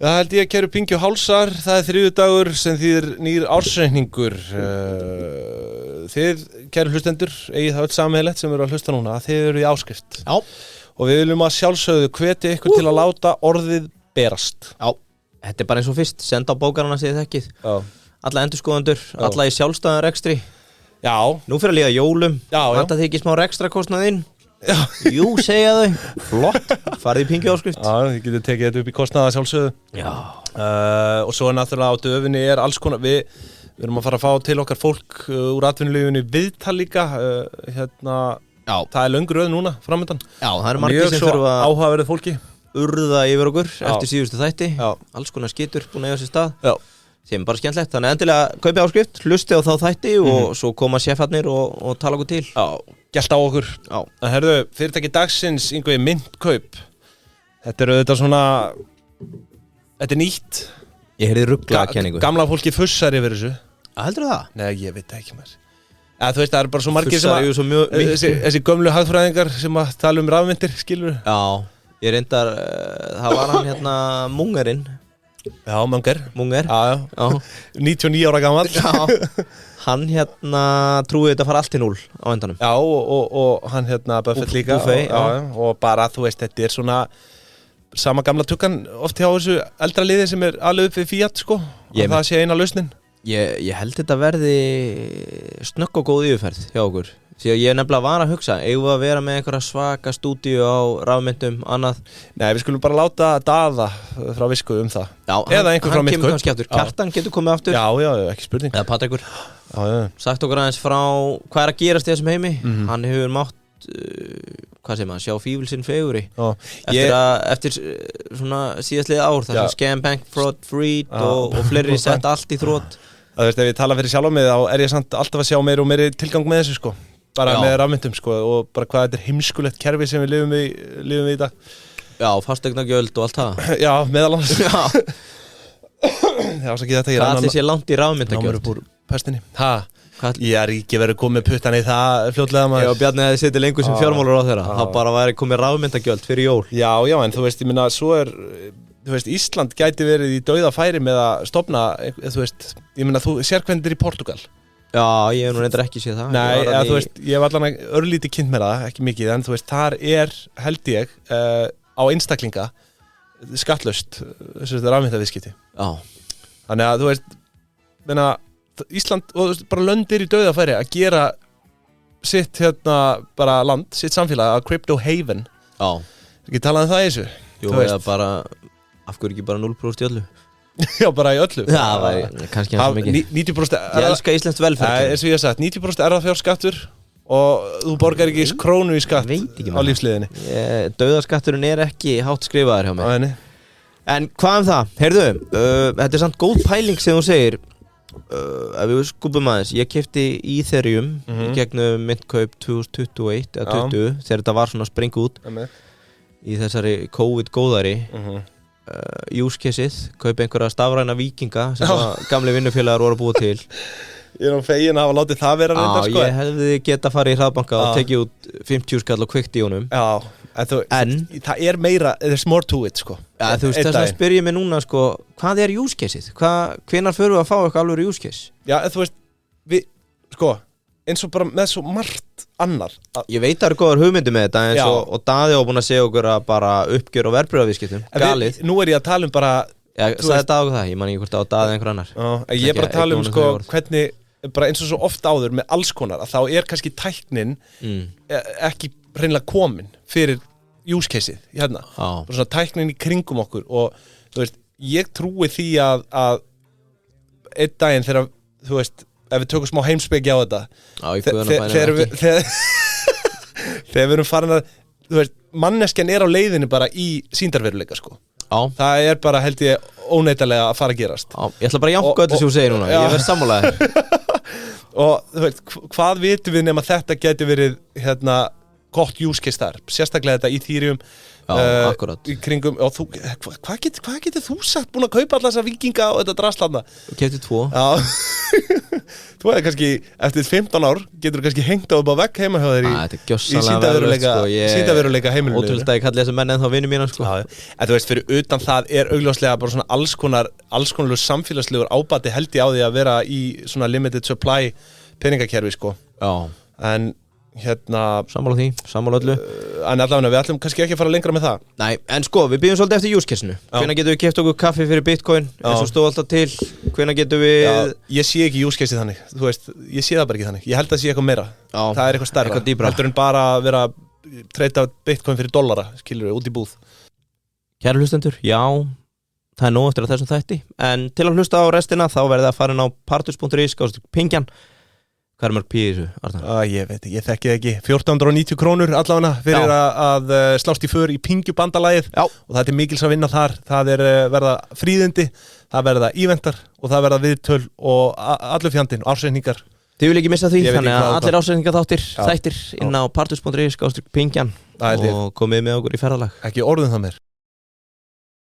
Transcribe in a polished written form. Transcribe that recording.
Það held ég kæru Pingju Hálsar, það þriðjudagur sem þýðir nýr ársreikningur. Þið, kæru hlustendur, eigið það öll sammeðilegt sem eru að hlusta núna, þið eru í áskrift. Já. Og við viljum að sjálfsögðu hvetja ykkur til að láta orðið berast. Já, þetta bara eins og fyrst, senda á bókarana sig þekkið. Já. Alla endurskoðendur, alla í sjálfstæðan rekstri. Já. Nú fyrir að líða jólum, vantar þið ekki smá rekstrakostnað inn? Já. Jú, segja þau. Flott, farið í Pingju áskrift. Já, þið getur tekið þetta upp í kostnaða sjálfsögðu. Já. Og svo náttúrulega á döfinni alls konar, við erum að fara að fá til okkar fólk úr atvinnulífinu viðtal líka, Já. Það löng röð núna, framöndan. Já, það eru margir sem þurfa að áhugaverið fólki. Urða yfir okkur eftir síðustu þætti. Já. Alls konar skitur búin að eiga sér stað. Já. Sem bara skemmtilegt, þannig endilega kaupi áskrift, hlusti á þá þætti og svo koma sjefarnir og tala okkur til. Já, gælt á okkur. Já. En herðu, fyrirtæki dagsins, Ingvi, Myntkaup. Þetta er auðvitað svona, þetta er nýtt. Ég heyrði ruglakenningu. Gamla fólki fussar yfir þessu. Heldurðu það? Nei, ég veit það ekki mér. Þú veist, það eru bara svo margir sem þessi gömlu hagfræðingar sem að tala rafmyntir, skilur. Já, ég reyndar, það var hann Mungerinn. Já, Munger. Já. 99 ára gamall. Já. Hann trúið þetta fara allt til 0 á endanum. Já, og hann Buffett líka. Buffett, já. Og bara, þú veist, þetta er svona sama gamla tukkan oft hjá þessu eldra liði sem er alveg upp við Fiat, sko. Og það sé eina lausnin. Ég held þetta verði snögg og góð yfirferð hjá okkur. Því að ég nefnilega var að hugsa, eigum við að vera með einhverja svaka stúdíu á rafmyndum, annað? Nei, við skulum bara láta Daða frá Visku það. Já, eða einhver frá Myntkaup. Hann kemur kannski aftur. Kjartan getur komið aftur. Já, ekki spurning. Eða Patrikur. Já. Sagt okkur aðeins frá hvað er að gerast í þessum heimi. Hann hefur mátt, hvað segir maður, sjá fífilsinn feguri. Eftir svona síðastliðið ár, þar sem Scam Bank Fraud Freed og fleiri sett allt í þrótt. Það veist, ef ég tala fyrir sjálf á mig, þá er ég samt alltaf að sjá meiri og meiri tilgang með þessu, sko. Bara með rafmyndum, sko, og bara hvað þetta er heimskulegt kerfi sem við lifum við í dag. Já, fasteignagjöld og allt það. Já, meðal annars. Já. Já, svo ekki þetta ég Hvað allir sé langt í rafmyndagjöld? Námur upp úr pestinni. Ég er ekki verið komið puttan í það fljótlega maður. Já, Bjarni hefði setið lengur sem fjármálur á þeirra. Þá bara væri komið rafmyndagjöld fyrir jól. Já, en þú veist, ég minna, svo er, þú veist, Ísland gæti verið í dauðafæri með að stofna, þú veist, ég minna, þú sér hvernig þetta er í Portúgal. Já, ég hef nú reyndar ekki séð það. Nei, þú veist, ég hef allan örlítið kynnt með það, ekki mikið, en þú veist, þar er, held ég, á einstaklinga skattlaust, þessu rafmyndaviðskipti. Já. Þannig að, þú veist, menna, Ísland, og þú veist, bara löndir í dauðafæri að gera sitt, bara land, sitt samfélag, að crypto haven. Já. Ekki talað það í þessu? Jú, eða bara, af hverju ekki bara 0% í öllu? Já, bara í öllu. Já, það var kannski hans mikið. 90% Ég elska íslenskt velferð. Eins og ég hef sagt, 90% erfðafjárskattur og þú borgar ekki krónu í skatt á lífsliðinni. Dauðaskatturinn er ekki hátt skrifaður hjá mig. En hvað það? Heyrðu, þetta er samt góð pæling sem þú segir. Ef við skupum aðeins, ég keypti Ethereum í gegnum Myntkaup 2021 eða 20 þegar þetta var svona að springa út í þessari COVID-góðari. Use caseið, kaupa einhverja stafræna víkinga sem gamli vinnufélagar voru að búa til. Ég er fegin að hafa látið það vera reyndar, sko. Ég hefði geta farið í hraðbanka og tekið út 50 skall og kveikt í honum. Já, en það er meira, there's more to it, sko. Já, þú veist, þess að spyr ég mig núna, sko, hvað er use caseið? Hvenær förum við að fá eitthvað alveg use case? Já, þú veist, við, sko, eins og bara með svo margt annar. Ég veit að það eru góðar hugmyndir með þetta eins og Daði var búin að segja okkur að bara uppgjör og verðbréfaviðskiptum. Galið. Nú er ég að tala um bara... Já, sagði Daði það, ég man ekki hvort á Daði einhver annar. Ég er bara að tala um, sko, hvernig, bara eins og svo oft áður með alls konar, að þá er kannski tæknin ekki hreinlega komin fyrir use caseið, hérna. Bara svona tæknin í kringum okkur og, þú veist, ég trúi því að einn daginn þegar, þú veist, ef við tökum smá heimspeki á þetta þegar við erum farin að, þú veist, manneskjan er á leiðinni bara í sýndarveruleika, sko. Það er bara, held ég, óneitanlega að fara að gerast. Ég ætla bara að jánka öllu sem þú segir núna, ég verð sammálaður. Og, þú veist, hvað vitum við nema þetta geti verið, gott use case þar, sérstaklega þetta Ethereum akkurat í kringum, og þú, hvað getur þú sagt búin að kaupa allar þessa vikinga og þetta drastlanda? Þú keyptir 2 Þú hefði kannski, eftir 15 ár getur þú kannski hengt á upp á vegg heima hjá þér í sýndaveruleika heimilinu. Ótrúlega að ég kalli þessa menn en þá vinur mína sko. En þú veist, fyrir utan það augljóslega bara svona alls konar samfélagslegur ábati held ég á því að vera í svona limited supply peningakerfi sko. En sammála því, sammála öllu en allavega við ætlum kannski ekki að fara lengra með það. Nei, en sko, við byggjum svolítið eftir use case-inu. Hvenær getum við keypt okkur kaffi fyrir Bitcoin eins og stóð alltaf til, hvenær getum við ég sé ekki use case-ið þannig, þú veist, ég sé það bara ekki þannig, ég held að sé eitthvað meira það eitthvað stærra, heldur en bara að vera treyta Bitcoin fyrir dollara skilur við, út í búð. Kæru hlustendur, já það nóg eftir að þessum þætti, en til að hlusta á restina þá verðið að fara inn á partus.is/pingjan. Hvað mörg pí í þessu, Arnar? Ég veit ekki, ég þekki það ekki 1490 krónur allavega fyrir að slást í för í pingjubandalagið og það er mikils að vinna þar, það verða fríðindi, það verða eventar og það verða viðtöl og allur fjandinn, ársreikningar. Þið vil ekki missa því, þannig að allir ársreikningar þættir inn á partus.is/pingjan og komið með okkur í ferðalag. Ekki orðum það meir.